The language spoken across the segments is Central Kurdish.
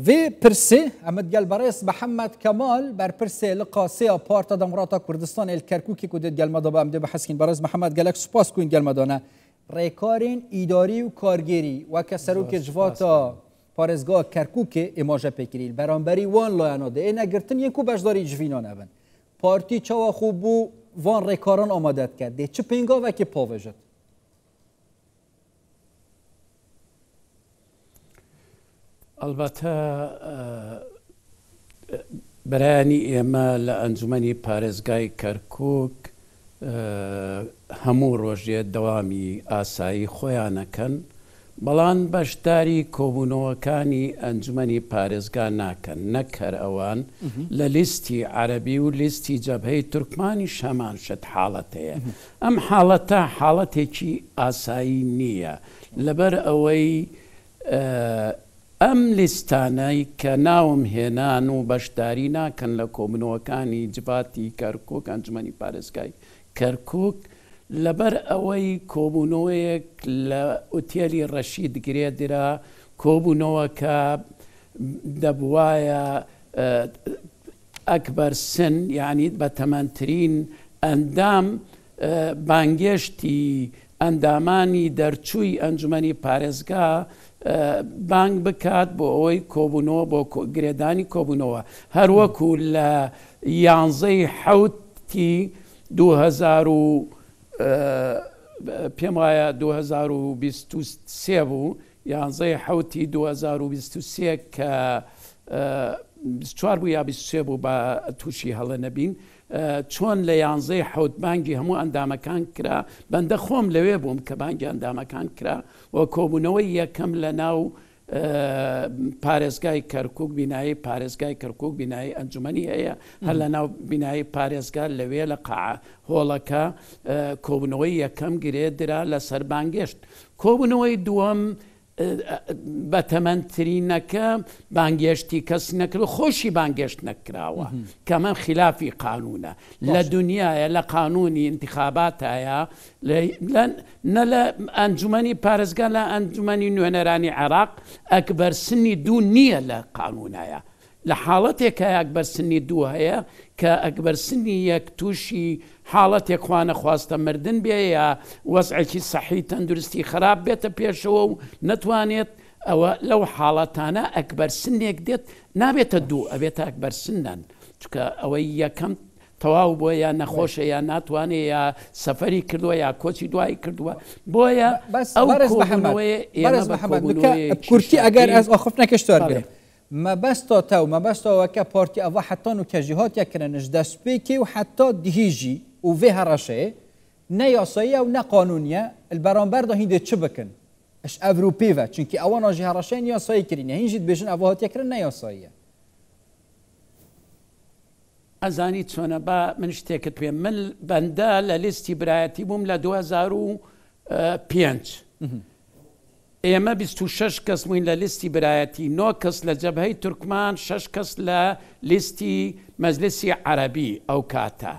في برسي أمد قال برئيس محمد كمال بر برسي لقى سيا بارتا دمراتا كردستان الكركوكي كودت قال مدى بأمدي بحسكين برئيس محمد قالك سپاس كوين قال مدانا ريكارين إداري و كارگيري وكسروك جواتا پارزگاه کرکوک اماجه پیکریل برانبری وان لاینا ده اینا گرتن یکو بجداری جوینان ابن پارتی چاوا خوب بو وان ریکاران آمادت کرد ده چه پینگا و که پاوجد البته برانی ئێمە لە ئەنجومەنی پارێزگای کەرکووک هەموو ڕۆژێ دەوامی ئاسایی خۆیانەکەن بەڵام بەشداری کۆبوونەوەکانی ئەنجومەنی پارێزگا ناکەن نەکەر ئەوان لە لیستی عەرەبی و لیستی جەبهەی تورکمانی شەمان شت حاڵەتەیە ئەم حاڵەتە حاڵەتێکی ئاسایی نییە لەبەر ئەوەی ئەم لیستانەی کە ناوم هێنان و بەشداری ناکەن لە کۆبوونەوەکانی جباتی کەرکووک ئەنجومەنی پارێزگای کەرکووک لەبەر ئەوەی کۆبوونەوەیەک لە ئوتێلی ڕەشید گرێدرا کۆبوونەوەکە دەبوایە ئەکبەر سن یعنی بە تەمەنترین ئەندام بانگێشتی ئەندامانی دەرچووی ئەنجومەنی پارێزگا بانگ بکات بۆ ئەوەی کۆبوونەوە بۆ گرێدانی کۆبوونەوە هەروەکو لە 11 حەوتی 2000 پێم وایە 2023 بوو 11 حەوتی 2023 کە 24 بوو یا 23 بوو بە تووشی هەڵە نەبین چۆن لە 11 حەوت بانگی هەموو ئەندامەکان کرا بەندە خۆم لەوێ بووم کە بانگی ئەندامەکان کرا و کۆبوونەوەی یەکەم لە ناو پارێزگای کەرکووک بینایی پارێزگای کەرکووک بینایی ئەنجومەنی هەیە هەر لە ناو بینایی پارێزگا لەوێ لە قاع هۆڵەکە کۆبوونەوەی یەکەم گرێدرا لەسەر بانگێشت کۆبوونەوەی دووەم بە تەمەنترینەکە بانگێشتی کەس نەکرد خۆشی بانگێشت نەکراوە کەمە خلافی قانونە لە دنیاە لە قانونی انتخاباتایە نە لە ئەنجومەنی پارێزگا لە ئەنجومەنی نوێنەرانی عێراق ئەکبەر سنی دوو نییە لە قانونایە لە حاڵەتێکە ئەکبەر سنی دوو هەیە کە ئەکبەر سنی یەک تووشی حاڵەتێک خوا نەخواستە مردن بێ یا وەزعێکی سەحی تەندروستی خراپ بێتە پێشەوە و نەتوانێت ئەوە لەو حاڵەتانە ئەکبەر سنێک دێت نابێتە دوو ئەبێتە ئەکبەر سنن چکە ئەوەی یەکەم تەواو بۆ یا نەخۆشە یا ناتوانێت یا سەفەری کردووە یا کۆچی دوایی کردووە بۆیە ئەو کورتی ئەگەر ئەس ئاخف نەکەشتوار ما بستا تو ما بستا وكا بارتي أوا حتى نو كجهات يكرنش دسبيكي وحتى دهيجي وفي هرشة نياسية ونا قانونية البرامبر ده هيدا تشبكن اش أوروبيفا چونكي أوانا جه هرشة نياسية كرين هنجد بيجن أواهات يكرن نياسية ئەزانی چۆنە با من شتێکت پێم من بەندە لە لیستی برایەتی بووم لە 2005 ئێمە 26 کەس بووین لە لیستی برایەتی 9 کەس لە جەبهەی تورکمان 6 کەس لە لیستی مەجلیسی عەرەبی ئەو کاتە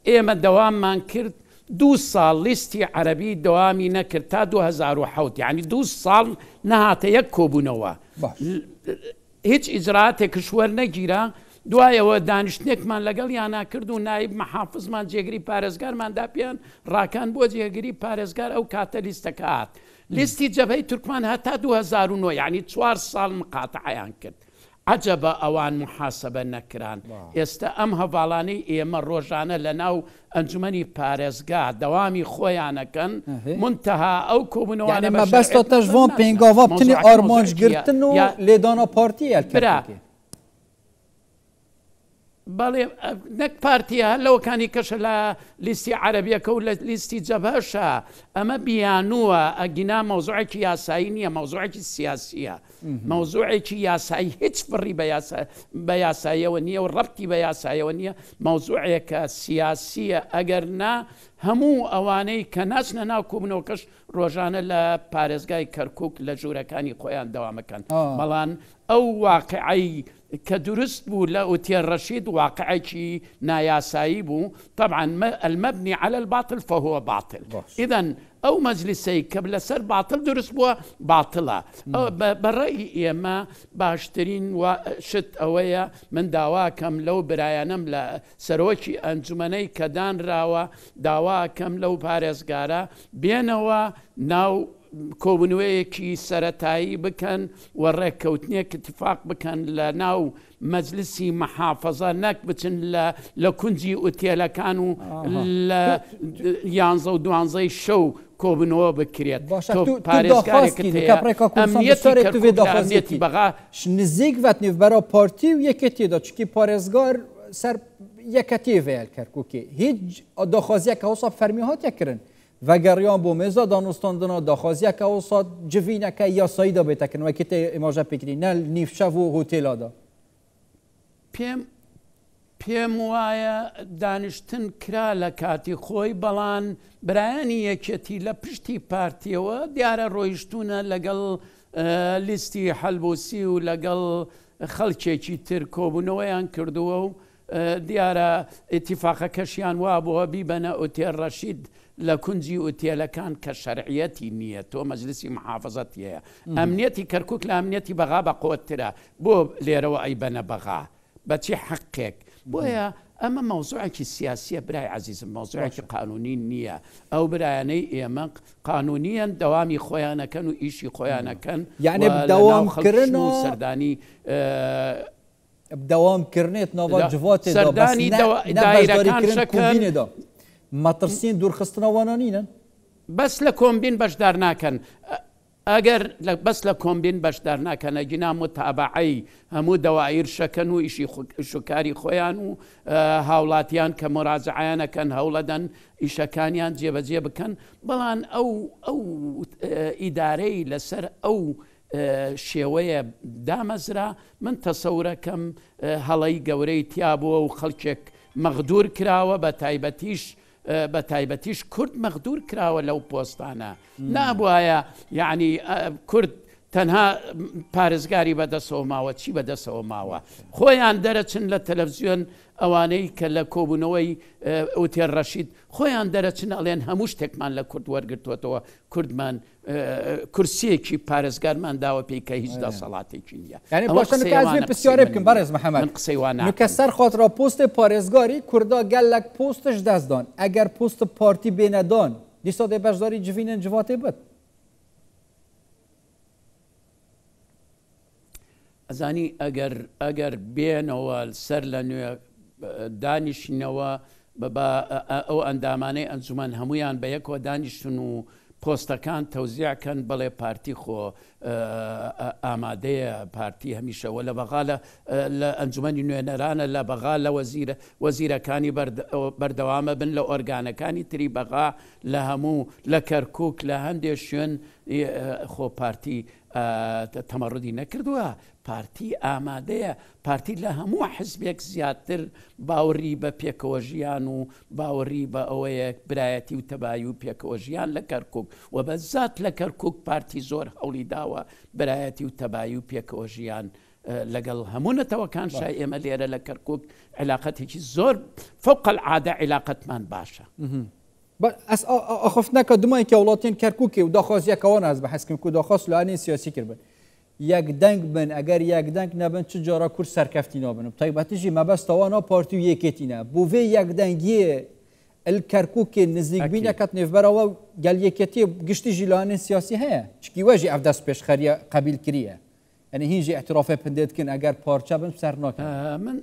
ئێمە دەواممان کرد 2 ساڵ لیستی عەرەبی دەوامی نەکرد تا 2007 یعنی 2 ساڵ نەهاتە یەک کۆبوونەوە هیچ ئیجراتێکش وەرنەگیرا دوایەوە دانیشتنێکمان لەگەڵ یانا کرد و نایب مەحافزمان جێگری پارێزگارماندا پێیان ڕاکان بۆ جێگری پارێزگار ئەو کاتە لیستەکە هات لیستی جەبهەی تورکمان هەتا 2009 یعنی 4 ساڵ مقاتعەیان کرد عەجەبە ئەوان محاسەبە نەکران ئێستا ئەم هەڤاڵانەی ئێمە ڕۆژانە لە ناو ئەنجومەنی پارێزگا دەوامی خۆیانەکەن منتەها ئەو کۆبوونەوانە مەبەستە تەژڤۆن پێنگاڤا بتنی ئارمانجگرتن و لێدانا پارتیە بەڵێ نەک پارتیە لەوەکانی کەشە لە لیستی عەرەبیەکە و لە لیستی جەبهەشە ئەمە بیانووە ئەگینا مەوزوعێکی یاسایی نییە مەوزوعێکی سیاسیە مەوزوعێکی یاسایی هیچ فڕی بە یاساییەوە نییە و ڕەبتی بە یاساییەوە نییە مەوزوعێکە سیاسیە ئەگەر نا هەموو ئەوانەی کە ناچنە ناو کۆبوونەوەکەش ڕۆژانە لە پارێزگای کەرکووک لە ژوورەکانی خۆیان دەوامەکەن بەڵام ئەو واقعی کە دروست بوو لە ئوتێل ڕەشید واقعێکی نایاسایی بوو طبعا المبني على الباطل فهو باطل إذن ئەو مەجلیسەی کە لەسەر باتڵ دروست بووە باتڵە بەڕێی ئێمە باشترین شت ئەوەیە من داواکەم لەو برایەنم لە سەرۆکی ئەنجومەنەی کە دانراوە داواکەم لەو پارێزگارە بێنەوە ناو کۆبنوەیەکی سەرەتایی بکەن و ڕێککەوتنیەک اتفاق بکەن لە ناو مەجلیسی مەحافەزە نەک بچن لە کونجی ئوتێلەکان و لە 11 و 12 شەو کۆبنەوە بکرێت ئەمنیەتی بەغا نزیک وەتنیف بەرە پارتی و یەکێتیدا چکی پارێزگار سەر یەکەتیڤەیە کەرکووکی هیچ داخوازیەکە هەوسا فەرمی هاتیەکردن وەگەڕیان بۆ مێزە دانوستاندنا داخوازیەکە هەوسا جڤینەکە یاساییدا بێتەکردن وەکێتێ ئێماژە پێکردی نە نیفشەڤ و هۆتێلادا پێم وایە دانیشتن کرا لە کاتی خۆی بەڵام برایانی یەکێتی لە پشتی پارتیەوە دیارە ڕۆیشتونە لەگەڵ لیستی هەڵبوسی و لەگەڵ خەڵکێکی تر کۆبوونەوەیان کردووە و دیارە ئیتیفاقەکەشیان وا بووە بیبەنە ئوتێل ڕەشید لە کونجی ئوتێلەکان کە شەرعیەتی نییە تۆ مەجلیسی محافەزەت هەیە ئەمنیەتی کەرکووک لە ئەمنیەتی بەغا بە قوترە بۆ لێرەوە ئەی بەنە بەغا بەچی حەقێک بۆیە ئەمە مەوزوعێکی سیاسیە برای عزیزم مەوزوعێکی قانونی نییە ئەو برایانەی ئێمە قانونیان دەوامی خۆیانەکەن و ئیشی خۆیانەکەن یعنی دەوامکردن و سەردانی دەوامکردنێت ناوە جواتێ سەردانی دایرەکان شەکەنێدا مەترسین دوورخستنەوەوانانینن بەس لە کۆمبین بەشدار ناکەن ئەگەر بەس لە کۆمبین بەشدار ناکەنە گینا متابعی هەموو دەوائیر شەکەن و ئیشی شوکاری خۆیان و هاوڵاتیان کە مراجعیانەکەن هەوڵەدەن ئیشەکانیان جێبەجێ بکەن بەڵام ئەو ئیدارەی لەسەر ئەو شێوەیە دامەزرا من تەسەورەکەم هەڵەی گەورەی تیابووە و خەڵکێک مەغدور کراوە بە تایبەتیش کورد مەغدور کراوە لەو پۆستانە نابوایە یعنی کورد تەنها پارێزگاری بەدەسەوە ماوە چی بەدەسەوە ماوە خۆیان دەرەچن لە تەلەڤیزیۆن ئەوانەی کە لە کۆبوونەوەی ئوتێل ڕەشید خۆیان دەرەچن ئەڵێن هەموو شتێکمان لە کورد وەرگرتوێتەوە کوردمان کورسیەکی پارێزگارمان داوە پێی کە هیچ دەسەڵاتێکی نییە پرسیارێ بکەم بەڕێز محەممەد کە سەر خاطرا پۆستێ پارێزگاری کووردا گەلک پۆستش دەستدان ئەگەر پۆست پارتی بێنەدان دیسا دێ بەشداری جڤینن جواتێ بێت ئەزانی ئەگەر بێنەوە سەر لە نوێ دانیشتنەوە ئەو ئەندامانەی ئەنجومەن هەمویان بە یەکەوە دانیشتن و پۆستەکان تەوزیعکەن بەڵێ پارتی خۆ ئامادەیە پارتی هەمیشەوە لە بەغا لە ئەنجومەنی نوێنەرانە لە بەغا لە وەزیرەکانی بەردەوامە بن لە ئۆرگانەکانی تری بەغا لە هەموو لە کەرکووک لە هەندێک شوێن خۆ پارتی تەمەڕودی نەکردووە پارتی ئامادەیە پارتی لە هەموو حزبێک زیاتر باوەڕی بە پێکەوە ژیان و باوەڕی بە ئەوەیە برایەتی و تەبایی و پێکەوە ژیان لە کەرکووک و بەزات لە کەرکووک پارتی زۆر هەوڵی داوە برایەتی و تەبایی و پێکەوە ژیان لەگەڵ هەموو نەتەوەکان شای ئێمە لێرە لە کەرکووک علاقەتێکی زۆر فوق العادە علاقەتمان باشە ئەخفتنەکە دومای کە وڵاتین کەرکووکی و داخوازیەکەوە ناز بە حەسکم و داخواست لەوانەیە سیاسی کردبن یەک دەنگ بن ئەگەر یەک دەنگ نەبن چ جارە کورد سەرکەفتی نابن تایبەتیژی مەبەستەوانە پارتی و یەکێتینە بۆ vê یەک دەنگیە کەرکووکێ نزیکبینەکەت نێڤبەرەوە گەل یەکێتی گشتیژی لەوانێ سیاسی هەیە چکی وەژی ئەف دەست پێشخەریە قبیل کریە ئەنی هینژی احترافێ پندێتکن ئەگەر پارچە بن سەر ناکەن من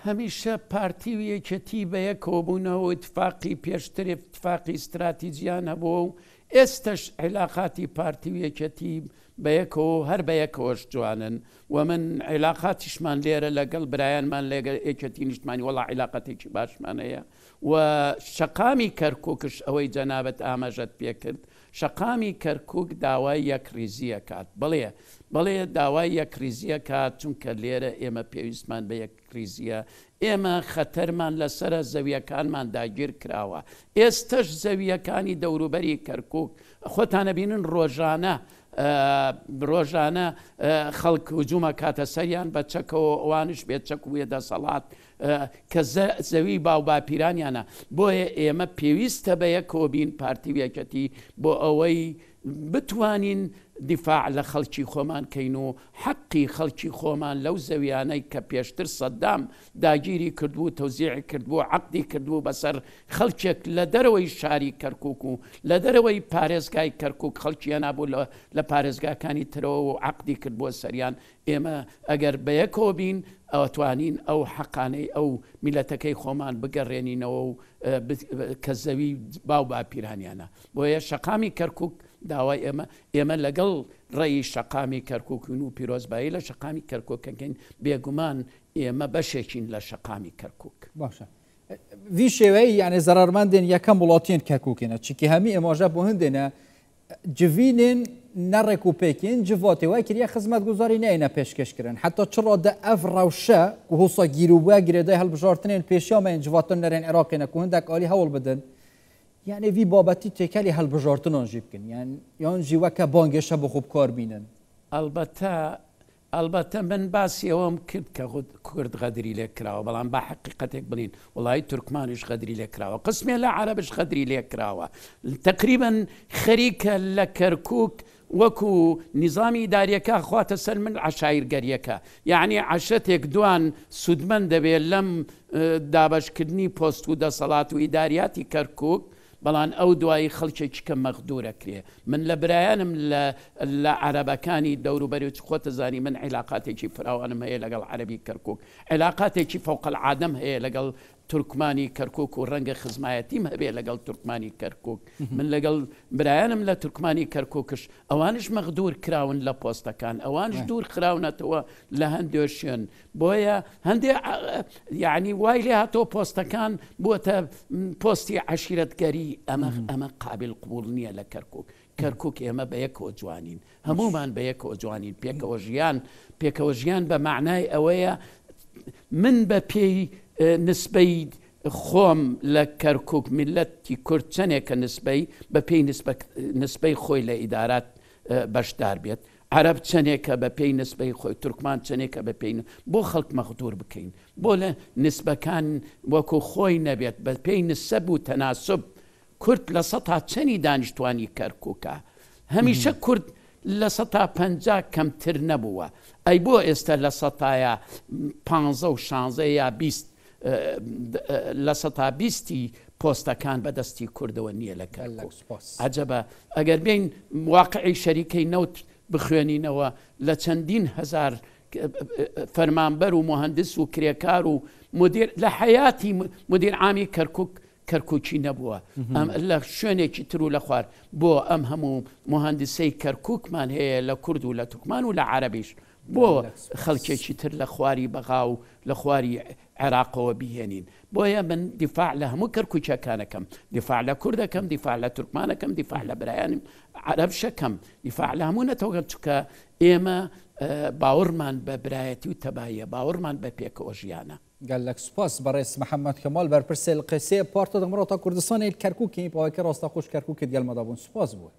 هەمیشە پارتی و یەکێتی بە یەکەوە بوونەوە اتفاقی پێشتر اتفاقی استراتیجیان هەبووە و ئێستش علاقاتی پارتی و یەکێتی بە یەکەوە هەر بە یەکەوەش جوانن و من علاقاتیشمان لێرە لەگەڵ برایانمان لەگەڵ یەکێتی نیشتمانی وەڵا علاقەتێکی باشمانەیە و شەقامی کەرکووکش ئەوەی جەنابەت ئاماژەت پێکرد شەقامی کەرکووک داوای یەکریزیە کات بەڵێ داوای یەکریزیە کات چونکە لێرە ئێمە پێویستمان بە یەکریزیە ئێمە خەتەرمان لەسرە زەویەکانمان داگیر کراوە ئێستش زەویەکانی دەوروبەری کەرکووک خۆتانە بینن ڕۆژانە ڕۆژانە خەڵک هجوومە کاتە سەریان بە چەکەوە ئەوانش بێت چەک و دەسەڵات کە زەوی باو باپیرانیانە. بۆیە ئێمە پێویستە بە یەکەوە بین پارتی یەکەتی بۆ ئەوەی بتوانین دیفاع لە خەڵکی خۆمان کەین و حەقی خەڵکی خۆمان لەو زەویانەی کە پێشتر سەدام داگیری کردبوو تەوزیعی کردبوو عەقدی کردبوو بەسەر خەڵکێک لە دەرەوەی شاری کەرکووک و لە دەرەوەی پارێزگای کەرکووک خەڵکیان نابوو لە پارێزگاکانی ترەوە و عەقدی کردبووە سەریان. ئێمە ئەگەر بە یەکەوە بین ئەوتوانین ئەو حەقانەی ئەو میلەتەکەی خۆمان بگەڕێنینەوە و کە زەوی باو باپیرانیانە. بۆیە شەقامی کەرکووک داوای ئێمە لەگەڵ ڕێی شەقامی کەرکووکن و پیرۆزبایی لە شەقامی کەرکۆکەکەین بێگومان ئێمە بەشێکین لە شەقامی کەرکووک. باشە وی شێوەیە یعنی زەرماندێن یەکەم وڵاتیان کەرکووکێنە چیکی هەمی ئێماژە بۆ هەندێنە جوینên نەڕێک و پێکین جواتێ وای کردە خزمەت گوزاری نەینە پێشکەشکردن حتا چڕۆدە ئەف ڕەوشە و هوسا گیرروبە گرێدای هەڵبژارتنێن پێشیامەین جواتن نەرێن عێراقێنە و هەندێک ئالی هەوڵ بدەن یعنی وی بابەتی تێکەلی هەڵبژارتنان ژی بکەن یان ژیوەکە بانگێشە بە خوب کار بینن. ئەلبەتە من باسی ئەوەم کرد کە کورد غەدری لێ کراوە بەڵام با حقیقەتێک بڵین وڵی تورکمانیش غەدری لێ کراوە قسمێ لە عەرەبش غەدری لێ کراوە تقریبا خەریکە لە کەرکووک وەکو نظامی داریەکە خواتە سەر من عشایرگەریەکە یعنی عشەتێک دوان سوودمەند دەبێت لەم دابشکردنی پۆست و دەسەڵات و ئیداریاتی کەرکووک بەڵام ئەو دوایی خەڵکێکی کە مەغدورەکرێ. من لە برایانم لە عەرەبەکانی دەوروبەری خۆتە زانی من عیلاقاتێکی فراوانم هەیە لەگەڵ عەرەبی کەرکووک عیلاقاتێکی فەوقەلعادەم هەیە لەگەڵ تورکمانی کەرکووک و ڕەنگە خزمایەتیم هەبێ لەگەڵ تورکمانی کەرکووک. من لەگەڵ برایانم لە تورکمانی کەرکووکش ئەوانش مەغدور کراون لە پۆستەکان ئەوانش دوور خراونەتەوە لە هەندێ شوێن بۆیە هەندێ یعنی وای لێ هاتۆ پۆستەکان بووەتە پۆستی عەشیرەتگەری ئەمە قابل قبول نییە لە کەرکووک. کەرکووک ئێمە بە یەکەوە جوانین هەمومان بە یەکەوە جوانین پێکەوە ژیان بە معنای ئەوەیە من بە پێی نسبەی خۆم لە کەرکووک میلەتی کورد چەندێکە نسبەی بە پێی نسبەی خۆی لە ئیدارات بەشدار بێت عەرەب چەندێکە بە پێی نسبەی خۆی تورکمان چەندێکە بە پێی بۆ خەڵک مەغدور بکەین بۆ لە نسبەکان وەکو خۆی نەبێت بە پێی نسەب و تەناسب کورد لە سەتا چەندی دانیشتوانی کەرکووکە هەمیشە کورد لە 150 کەمتر نەبووە ئەی بۆ ئێستا لە سەتایە 15 و 16 یا 20 لە 120 پۆستەکان بەدەستی کوردەوە نییە لە کەرکووک. عەجەبە ئەگەر بین واقعی شەریکەی نەوت بخوێنینەوە لە چەندین هەزار فەرمانبەر و مهندس و کرێکار و مدیر لە حیاتی مدیر عامی کەرکووکی نەبووە ئەم لە شوێنێکی تر و لە خوار بۆ ئەم هەموو مهندسەی کەرکووکمان هەیە لە کورد و لە تورکمان و لە عەرەبیش بۆ خەڵکێکی تر لە خواری بەغا و لە خواری عێراقەوە بهێنین. بۆیە من دیفاع لە هەموو کەرکووکەکانەکەم دیفاع لە کوردەکەم دیفاع لە تورکمانەکەم دیفاع لە برایانم عەرەبشەکەم دیفاع لە هەموو نەتەوە چکە ئێمە باوەڕمان بە برایەتی و تەبایە باوەڕمان بە پێکەوە ژیانە. گەلێک سوپاس بەڕێز محەممەد کەمال بەرپرسێ قسێ پارتە دەمڕۆتە کوردستانی کەرکووکی پاوەکە ڕاستەخۆش کەرکووکت گەلمەدا بوون سوپاس بوو.